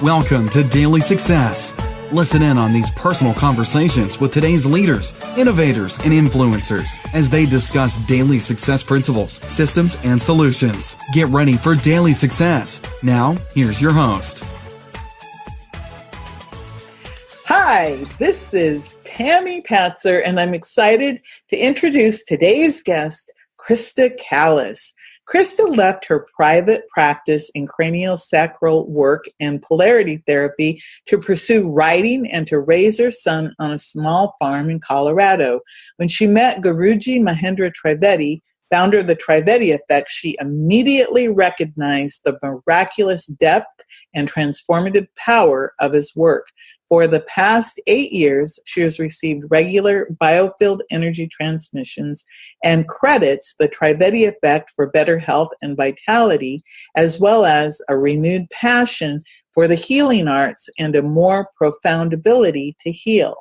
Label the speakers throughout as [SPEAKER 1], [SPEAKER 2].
[SPEAKER 1] Welcome to Daily Success. Listen in on these personal conversations with today's leaders, innovators, and influencers as they discuss daily success principles, systems, and solutions. Get ready for Daily Success. Now, here's your host.
[SPEAKER 2] Hi, this is Tammy Patzer, and I'm excited to introduce today's guest, Krista Callas. Krista left her private practice in craniosacral work and polarity therapy to pursue writing and to raise her son on a small farm in Colorado. When she met Guruji Mahendra Trivedi, founder of the Trivedi Effect, she immediately recognized the miraculous depth and transformative power of his work. For the past 8 years, she has received regular biofield energy transmissions and credits the Trivedi Effect for better health and vitality, as well as a renewed passion for the healing arts and a more profound ability to heal.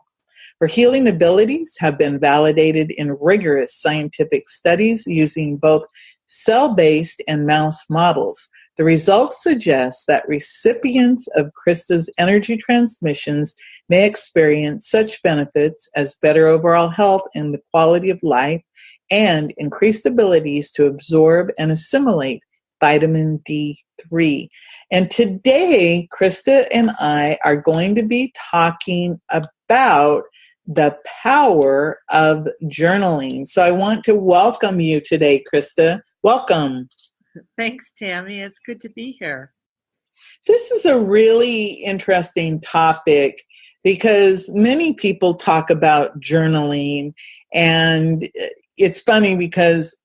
[SPEAKER 2] Her healing abilities have been validated in rigorous scientific studies using both cell-based and mouse models. The results suggest that recipients of Krista's energy transmissions may experience such benefits as better overall health and the quality of life and increased abilities to absorb and assimilate vitamin D3. And today, Krista and I are going to be talking about the power of journaling. So I want to welcome you today, Krista. Welcome.
[SPEAKER 3] Thanks, Tammy. It's good to be here.
[SPEAKER 2] This is a really interesting topic because many people talk about journaling, and it's funny because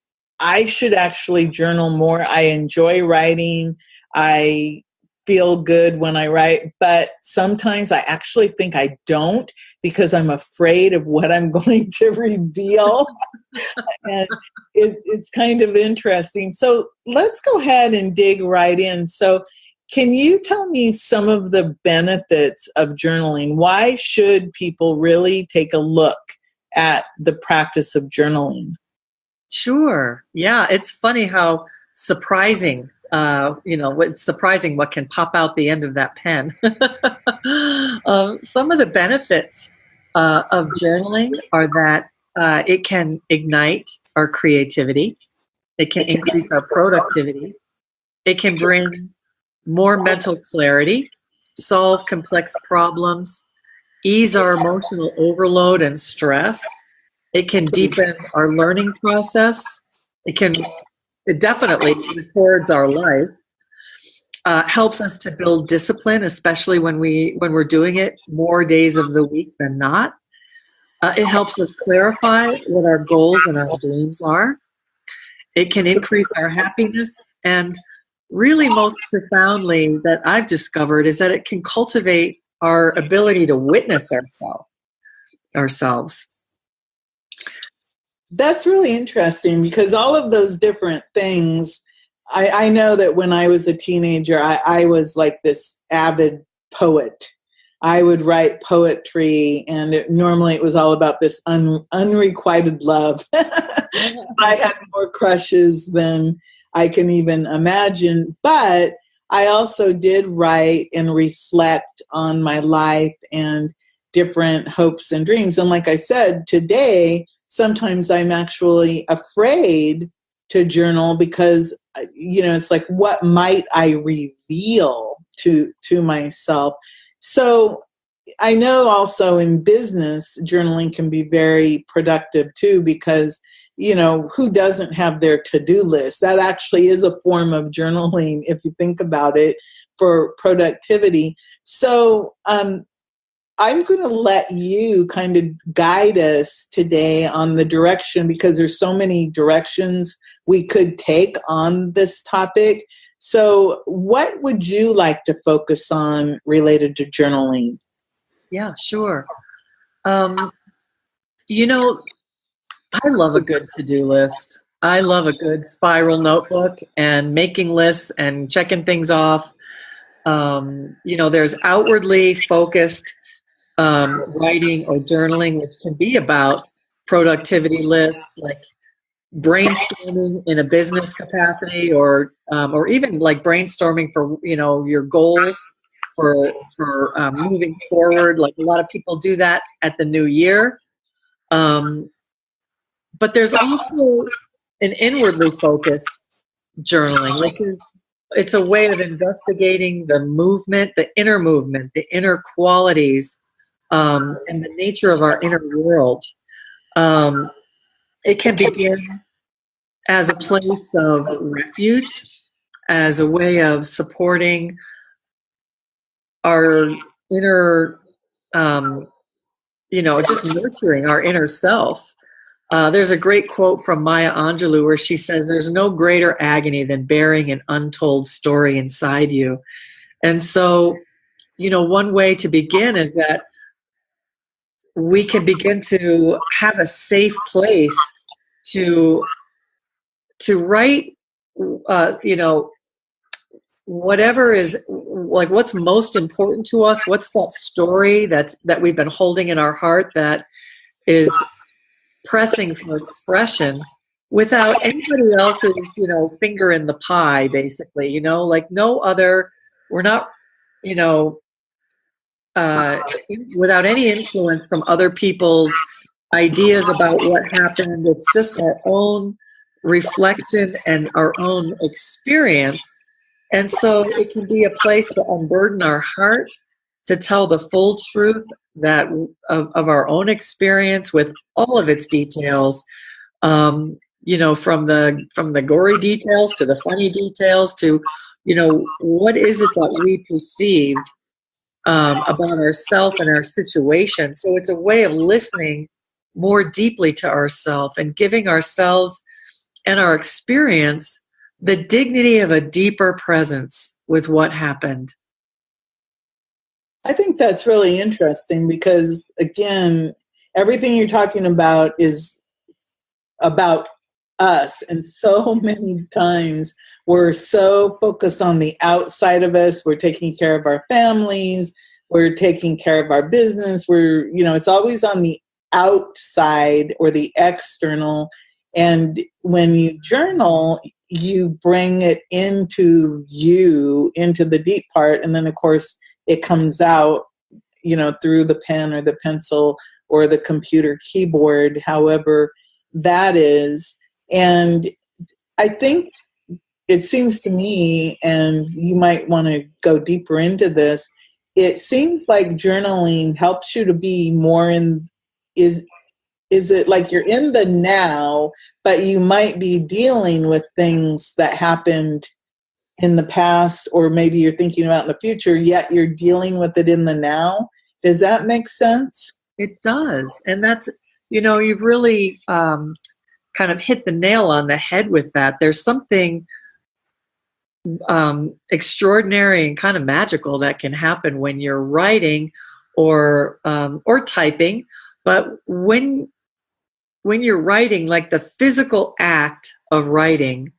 [SPEAKER 2] I should actually journal more. I enjoy writing. I feel good when I write, but sometimes I actually think I don't because I'm afraid of what I'm going to reveal. And it's kind of interesting. So let's go ahead and dig right in. So can you tell me some of the benefits of journaling? Why should people really take a look at the practice of journaling?
[SPEAKER 3] Sure. Yeah, it's funny how surprising it's surprising what can pop out the end of that pen. Some of the benefits of journaling are that it can ignite our creativity. It can increase our productivity. It can bring more mental clarity, solve complex problems, ease our emotional overload and stress. It can deepen our learning process. It definitely records our life, helps us to build discipline, especially when we're doing it more days of the week than not. It helps us clarify what our goals and our dreams are. It can increase our happiness, and really most profoundly that I've discovered is that it can cultivate our ability to witness ourselves.
[SPEAKER 2] That's really interesting because all of those different things, I know that when I was a teenager, I was like this avid poet. I would write poetry, and normally it was all about this unrequited love. I had more crushes than I can even imagine. But I also did write and reflect on my life and different hopes and dreams. And like I said, today, sometimes I'm actually afraid to journal because, it's like, what might I reveal to myself? So I know also in business, journaling can be very productive too, because, who doesn't have their to-do list? That actually is a form of journaling, if you think about it, for productivity. So, I'm going to let you kind of guide us today on the direction, because there's so many directions we could take on this topic. So what would you like to focus on related to journaling?
[SPEAKER 3] Yeah, sure. I love a good to-do list. I love a good spiral notebook and making lists and checking things off. There's outwardly focused writing or journaling, which can be about productivity lists, like brainstorming in a business capacity, or even like brainstorming for your goals. for moving forward. Like a lot of people do that at the new year. But there's also an inwardly focused journaling, which is it's a way of investigating the movement, the inner qualities, and the nature of our inner world. It can begin as a place of refuge, as a way of supporting our inner, just nurturing our inner self. There's a great quote from Maya Angelou where she says, "There's no greater agony than bearing an untold story inside you." And so, one way to begin is that we can begin to have a safe place to write, whatever is like what's most important to us. What's that story that we've been holding in our heart that is pressing for expression without anybody else's, finger in the pie, basically, like no other, we're not, without any influence from other people's ideas about what happened. It's just our own reflection and our own experience. And so it can be a place to unburden our heart, to tell the full truth that of our own experience with all of its details, from the gory details to the funny details to, what is it that we perceive about ourselves and our situation. So it's a way of listening more deeply to ourselves and giving ourselves and our experience the dignity of a deeper presence with what happened.
[SPEAKER 2] I think that's really interesting because, again, everything you're talking about is about us. And so many times we're so focused on the outside of us. We're taking care of our families. We're taking care of our business. It's always on the outside or the external. And when you journal, you bring it into the deep part. And then, of course, it comes out, through the pen or the pencil or the computer keyboard, however that is. And I think it seems to me, and you might want to go deeper into this, it seems like journaling helps you to be more is it like you're in the now, but you might be dealing with things that happened in the past, or maybe you're thinking about in the future, yet you're dealing with it in the now. Does that make sense?
[SPEAKER 3] It does. And that's, you've really kind of hit the nail on the head with that. There's something extraordinary and kind of magical that can happen when you're writing or typing. But when you're writing, like the physical act of writing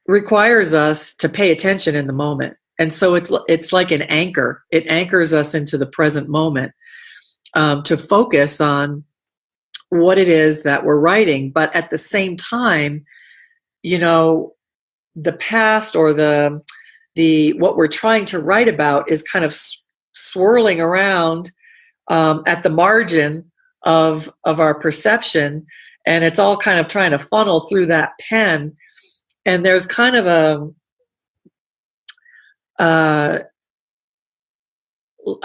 [SPEAKER 3] requires us to pay attention in the moment. And so it's like an anchor. It anchors us into the present moment to focus on what it is that we're writing. But at the same time, the past or the what we're trying to write about is kind of swirling around at the margin of our perception, and it's all kind of trying to funnel through that pen. And there's kind of I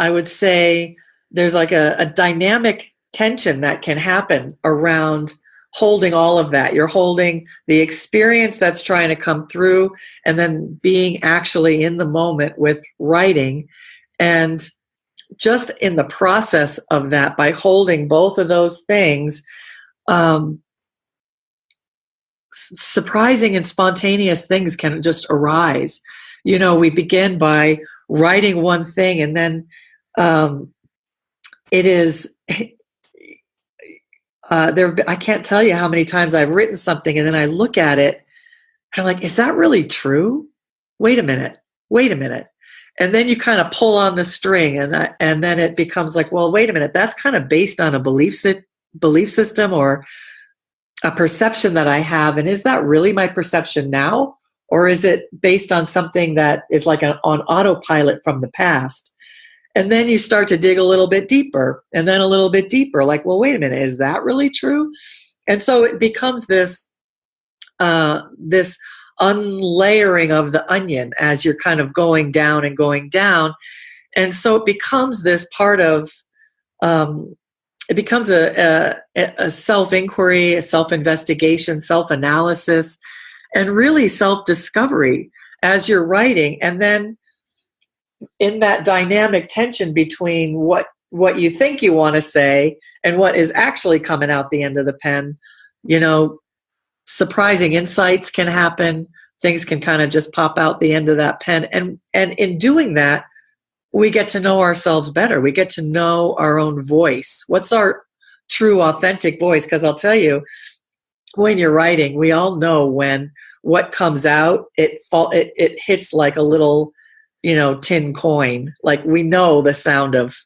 [SPEAKER 3] would say there's like a dynamic tension that can happen around holding all of that. You're holding the experience that's trying to come through and then being actually in the moment with writing. And just in the process of that, by holding both of those things, surprising and spontaneous things can just arise. We begin by writing one thing, and then it is I can't tell you how many times I've written something and then I look at it and I'm like, is that really true? Wait a minute. And then you kind of pull on the string, and then it becomes like, well, wait a minute, that's kind of based on a belief system or a perception that I have. And is that really my perception now? Or is it based on something that is like on autopilot from the past? And then you start to dig a little bit deeper, and then a little bit deeper. Like, well, wait a minute, is that really true? And so it becomes this unlayering of the onion as you're kind of going down and going down. And so it becomes this part of, it becomes a self-inquiry, a self-investigation, self-analysis, and really self-discovery as you're writing. And then in that dynamic tension between what you think you want to say and what is actually coming out the end of the pen, surprising insights can happen. Things can kind of just pop out the end of that pen. And in doing that, we get to know ourselves better. We get to know our own voice. What's our true, authentic voice? Because I'll tell you, when you're writing, we all know when what comes out, it hits like a little, tin coin. Like, we know the sound of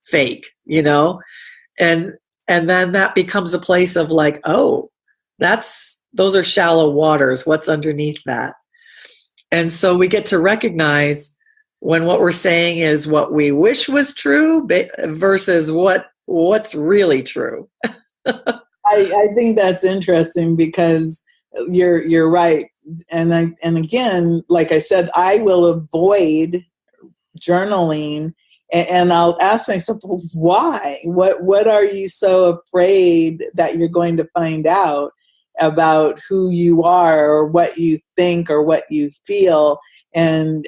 [SPEAKER 3] fake, and then that becomes a place of like, oh, those are shallow waters. What's underneath that? And so we get to recognize when what we're saying is what we wish was true versus what's really true.
[SPEAKER 2] I think that's interesting because you're right. And again, like I said, I will avoid journaling, and I'll ask myself, well, why? What are you so afraid that you're going to find out about who you are or what you think or what you feel? And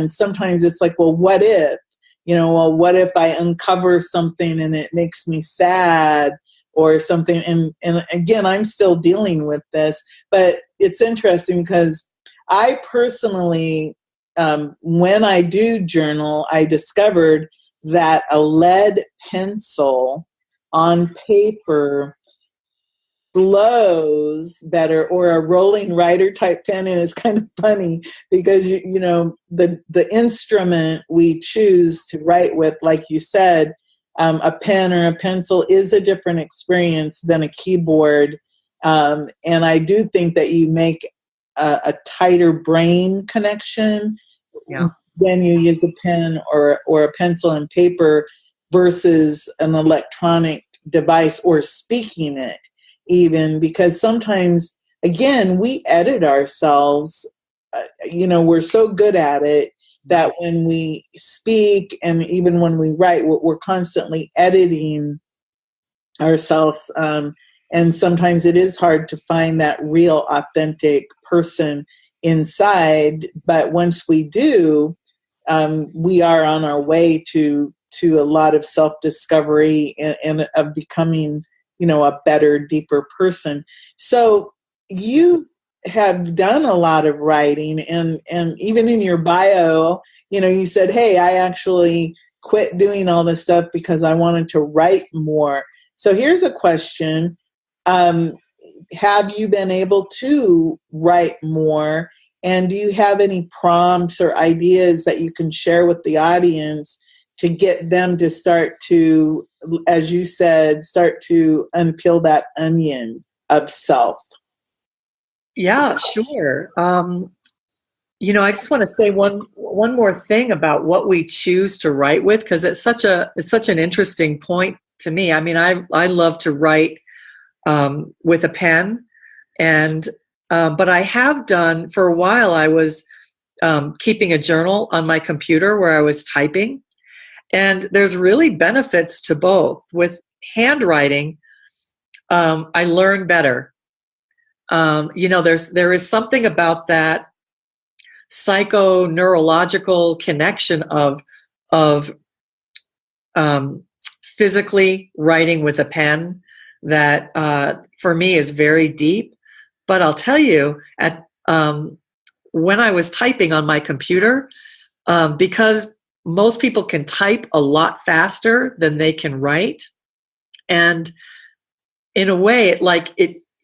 [SPEAKER 2] sometimes it's like, well, what if? What if I uncover something and it makes me sad or something? And again, I'm still dealing with this, but it's interesting because I personally, when I do journal, I discovered that a lead pencil on paper flows better, or a rolling writer type pen. And it's kind of funny because the instrument we choose to write with, like you said, a pen or a pencil is a different experience than a keyboard. And I do think that you make a tighter brain connection when you use a pen or a pencil and paper versus an electronic device, or speaking it even, because sometimes, again, we edit ourselves. We're so good at it that when we speak and even when we write, we're constantly editing ourselves. And sometimes it is hard to find that real, authentic person inside. But once we do, we are on our way to a lot of self-discovery and of becoming, a better, deeper person. So you have done a lot of writing, and even in your bio, you said, hey, I actually quit doing all this stuff because I wanted to write more. So here's a question. Have you been able to write more? And do you have any prompts or ideas that you can share with the audience to get them to start to, as you said, start to unpeel that onion of self?
[SPEAKER 3] Yeah, sure. I just want to say one more thing about what we choose to write with, because it's such an interesting point to me. I mean, I love to write with a pen, and but I have done for a while. I was keeping a journal on my computer where I was typing, and there's really benefits to both. With handwriting, I learn better. There is something about that psychoneurological connection of physically writing with a pen that for me is very deep. But I'll tell you, when I was typing on my computer, because most people can type a lot faster than they can write, and in a way,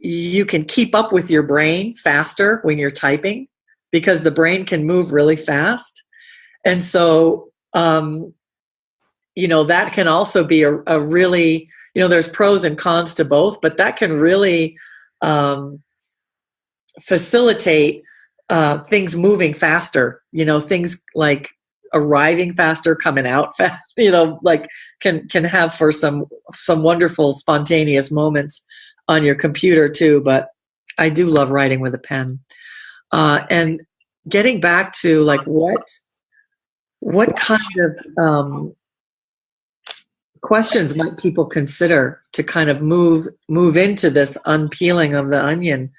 [SPEAKER 3] you can keep up with your brain faster when you're typing, because the brain can move really fast. And so, that can also be a really, there's pros and cons to both, but that can really facilitate things moving faster, things like arriving faster, coming out fast, like can have for some wonderful spontaneous moments on your computer too. But I do love writing with a pen. And getting back to like what kind of questions might people consider to kind of move into this unpeeling of the onion?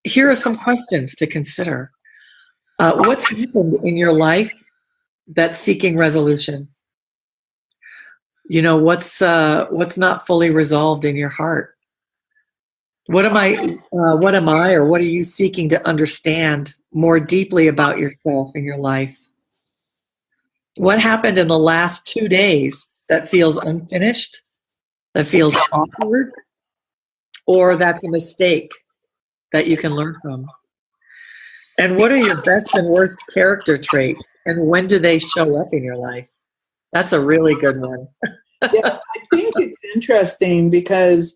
[SPEAKER 3] Here are some questions to consider. What's happened in your life that's seeking resolution? What's not fully resolved in your heart? What am I, or what are you seeking to understand more deeply about yourself in your life? What happened in the last 2 days that feels unfinished, that feels awkward, or that's a mistake that you can learn from? And what are your best and worst character traits, and when do they show up in your life? That's a really good one.
[SPEAKER 2] Yeah, I think it's interesting because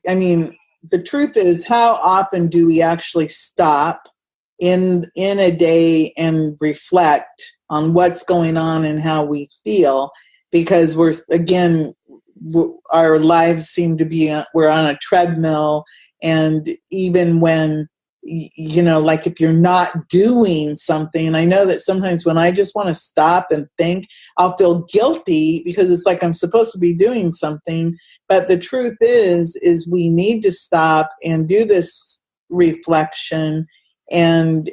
[SPEAKER 2] the truth is, how often do we actually stop in a day and reflect on what's going on and how we feel? Because our lives seem to be, we're on a treadmill, and even when, like if you're not doing something, I know that sometimes when I just want to stop and think, I'll feel guilty because it's like I'm supposed to be doing something. But the truth is we need to stop and do this reflection and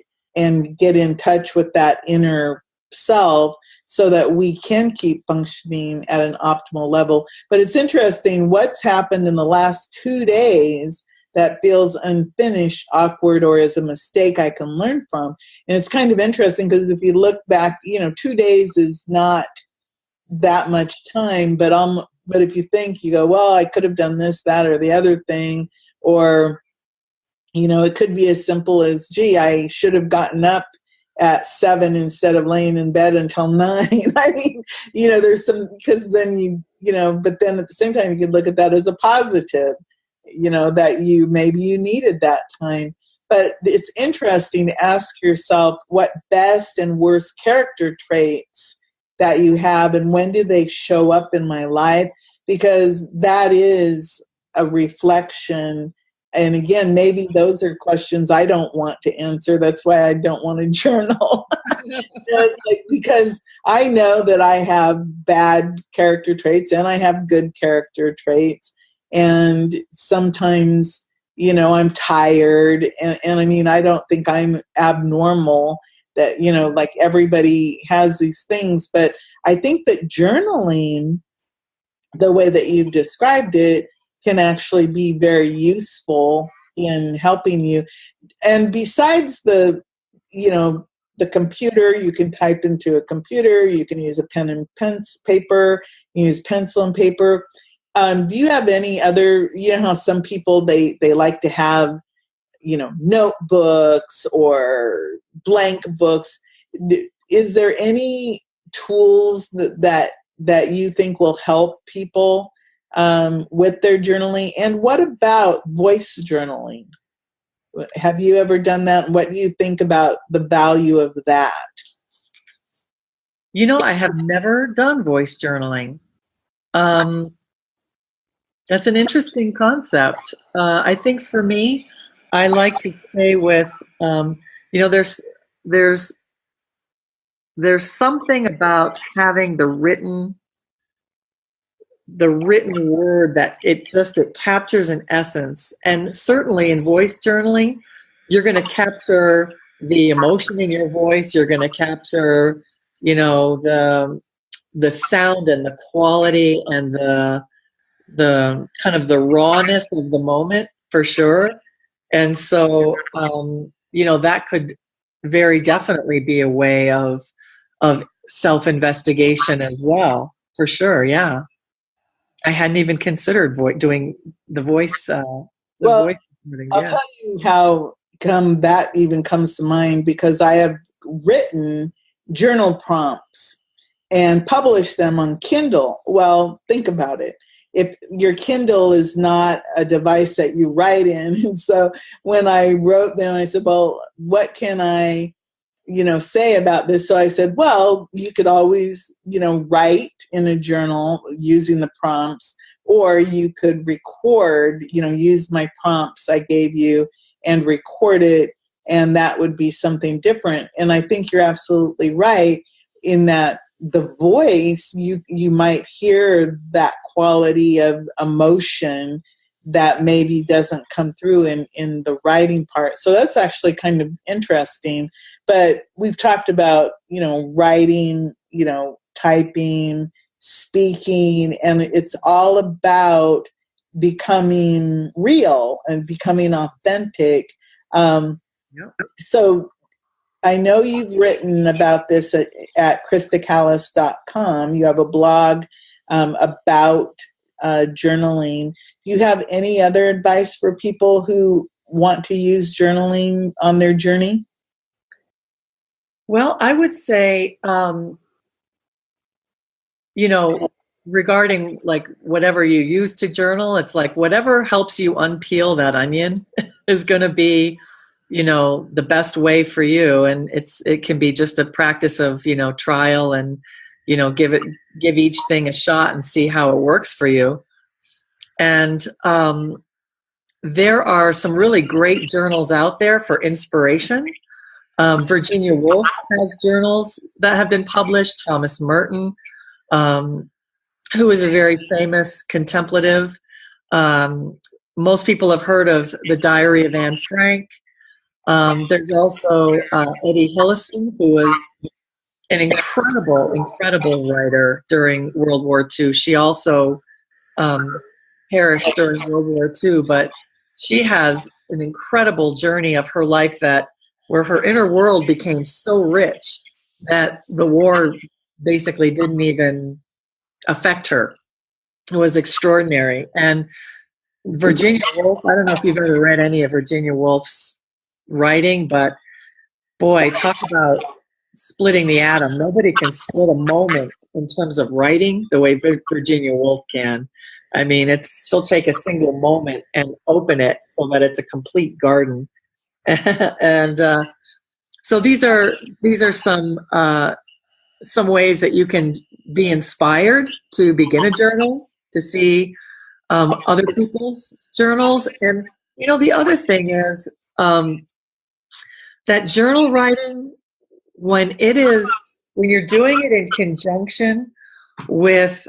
[SPEAKER 2] get in touch with that inner self so that we can keep functioning at an optimal level. But it's interesting what's happened in the last 2 days that feels unfinished, awkward, or is a mistake I can learn from. And it's kind of interesting because if you look back, 2 days is not that much time, but if you think, you go, well, I could have done this, that, or the other thing, or, it could be as simple as, gee, I should have gotten up at 7 instead of laying in bed until 9. I mean, there's some, because then but then at the same time, you could look at that as a positive, that maybe you needed that time. But it's interesting to ask yourself what best and worst character traits that you have and when do they show up in my life, because that is a reflection. And again, maybe those are questions I don't want to answer. That's why I don't want to journal. Because I know that I have bad character traits and I have good character traits. And sometimes, I'm tired. And I mean, I don't think I'm abnormal that, like everybody has these things. But I think that journaling, the way that you've described it, can actually be very useful in helping you. And besides the computer, you can type into a computer, you can use a pen and paper, you use pencil and paper. Do you have any other, how some people, they like to have, notebooks or blank books. Is there any tools that you think will help people with their journaling? And what about voice journaling? Have you ever done that? And what do you think about the value of that?
[SPEAKER 3] I have never done voice journaling. That's an interesting concept. I think for me, I like to play with, there's something about having the written word that it captures an essence. And certainly in voice journaling, you're going to capture the emotion in your voice. You're going to capture, the sound and the quality and the kind of the rawness of the moment, for sure. And so, that could very definitely be a way of self-investigation as well, for sure. Yeah. I hadn't even considered doing the voice.
[SPEAKER 2] Voice recording. I'll tell you how come that even comes to mind, because I have written journal prompts and published them on Kindle. Well, think about it. if your Kindle is not a device that you write in. And so when I wrote them, I said, well, what can I, say about this? So I said, well, you could always, write in a journal using the prompts, or you could record, use my prompts I gave you and record it, and that would be something different. And I think you're absolutely right in that the voice, you might hear that quality of emotion that maybe doesn't come through in the writing part. So that's actually kind of interesting. But we've talked about, writing, typing, speaking, and it's all about becoming real and becoming authentic. So I know you've written about this at KristaCallas.com. You have a blog about journaling. Do you have any other advice for people who want to use journaling on their journey?
[SPEAKER 3] Well, I would say, regarding like whatever you use to journal, it's like whatever helps you unpeel that onion is going to be, the best way for you. And it can be just a practice of, trial and, give each thing a shot and see how it works for you. And there are some really great journals out there for inspiration. Virginia Woolf has journals that have been published. Thomas Merton, who is a very famous contemplative. Most people have heard of The Diary of Anne Frank. There's also Eddie Hillison, who was an incredible writer during World War II. She also perished during World War II, but she has an incredible journey of her life where her inner world became so rich that the war basically didn't even affect her. It was extraordinary. And Virginia Woolf, I don't know if you've ever read any of Virginia Woolf's writing, but boy, talk about splitting the atom. Nobody can split a moment in terms of writing the way Virginia Woolf can. I mean, she'll take a single moment and open it so that it's a complete garden. And so these are some ways that you can be inspired to begin a journal, to see other people's journals. And, the other thing is that journal writing, when you're doing it in conjunction with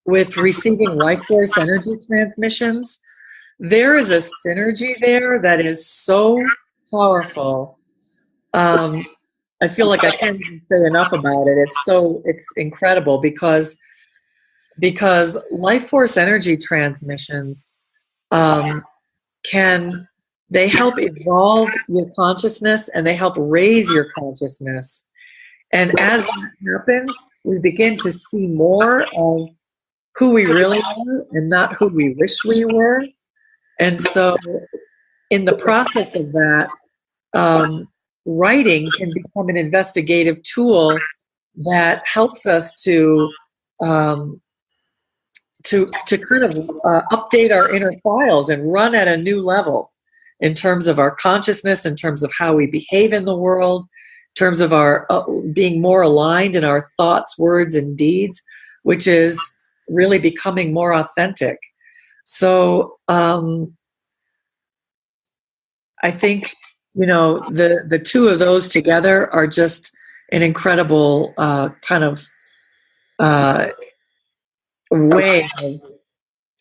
[SPEAKER 3] receiving life force energy transmissions, there is a synergy there that is so powerful. I feel like I can't even say enough about it. It's incredible because life force energy transmissions they help evolve your consciousness, and they help raise your consciousness. And as that happens, we begin to see more of who we really are and not who we wish we were. And so in the process of that, writing can become an investigative tool that helps us to kind of update our inner files and run at a new level in terms of our consciousness, in terms of how we behave in the world, in terms of our being more aligned in our thoughts, words, and deeds, which is really becoming more authentic. So I think, the two of those together are just an incredible kind of way of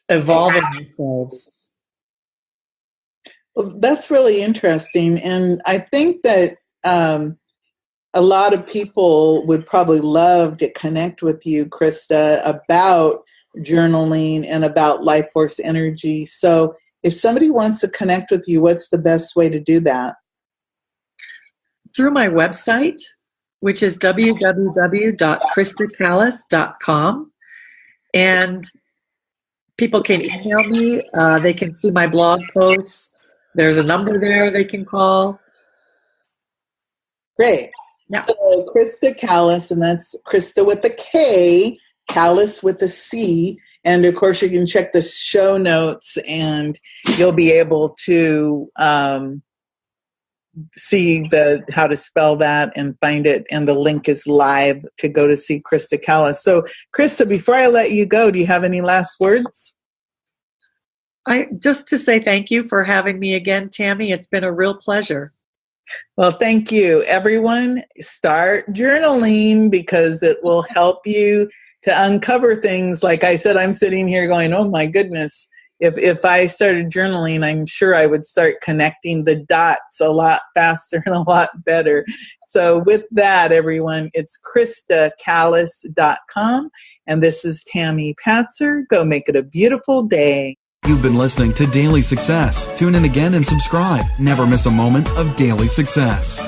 [SPEAKER 3] evolving ourselves.
[SPEAKER 2] Well, that's really interesting. And I think that a lot of people would probably love to connect with you, Krista, about journaling and about life force energy. So if somebody wants to connect with you, what's the best way to do that?
[SPEAKER 3] Through my website, which is www.kristacallas.com. And people can email me. They can see my blog posts. There's a number there they can call.
[SPEAKER 2] Great. Yeah. So Krista Callas, and that's Krista with a K, Callas with a C. And of course, you can check the show notes and you'll be able to see how to spell that and find it. And the link is live to go to see Krista Callas. So, Krista, before I let you go, do you have any last words?
[SPEAKER 3] Just to say thank you for having me again, Tammy. It's been a real pleasure.
[SPEAKER 2] Well, thank you. Everyone, start journaling because it will help you to uncover things. Like I said, I'm sitting here going, oh my goodness. If I started journaling, I'm sure I would start connecting the dots a lot faster and a lot better. So with that, everyone, it's KristaCallas.com. And this is Tammy Patzer. Go make it a beautiful day.
[SPEAKER 1] You've been listening to Daily Success. Tune in again and subscribe. Never miss a moment of daily success.